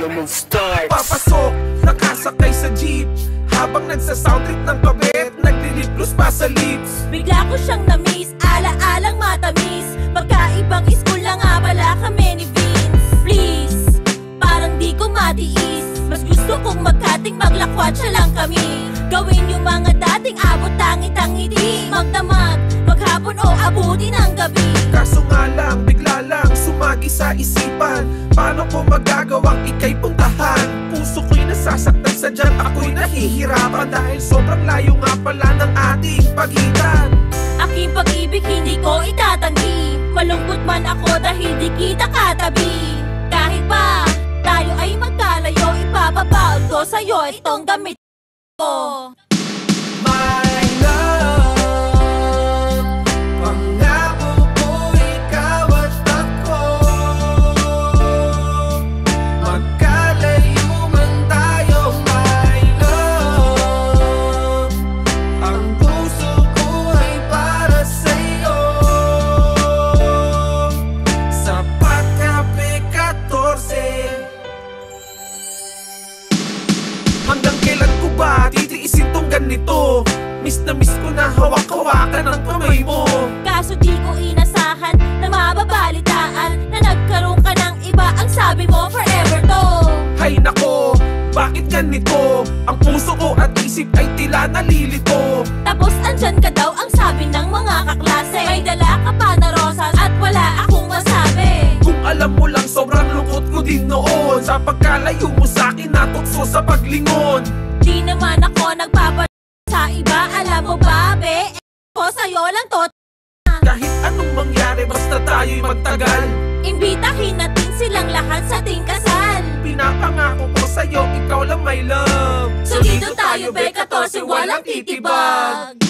mong start. Papasok, nakasakay sa jeep, habang nagsa-soundtrip ng kabit, nagli-lip-gloss pa sa lips. Bigla ko siyang na-miss, ala-alang matamis. Magkaibang school lang nga pala kami ni Vince. Please, parang di ko matiis. Mas gusto kong magkating maglakwatsa lang kami. Gawin yung mga dating abot tangit-tangiti. Magdamag, maghapon o abuti ng gabi. Kaso nga lang, bigla lang sumagi sa isipan, paano ko magagawang ika'y puntahan? Puso ko'y nasasaktan, sadyang ako'y nahihirapan, dahil sobrang layo nga pala ng ating pagitan. Aking pag-ibig hindi ko itatanggi. Malungkot man ako dahil di kita katabi. Kahit pa tayo ay magkalayo, ipapabaon ko sa'yo itong gamit ko. My love, pangako ko ikaw at ako. Magkalayo man tayo, my love. Ang puso ko ay para sa'yo. Sapat Cafe 14. Hanggang kailan ko ba titiisin tong ganito? Miss na miss ko na hawak-hawakan ang kamay mo. Kaso di ko inasahan na mababalitaan na nagkaroon ka ng iba. Ang sabi mo forever to. Hay nako, bakit ganito? Ang puso ko at isip ay tila nalilito. Tapos andyan ka daw ang sabi ng mga kaklase. May dala ka pa na rosas at wala akong masabi. Kung alam mo lang, sobrang lungkot ko din noon sa pagkalayo mo sa'kin, natukso sa paglingon. Di naman ako nagpapalit sa iba, alam mo ba, be? Ko sa'yo lang to. Kahit anong mangyari, basta tayo'y magtagal. Imbitahin natin silang lahat sa ating kasal. Pinapangako ko sa'yo, ikaw lang my love. So dito tayo, be, 14, walang titibag.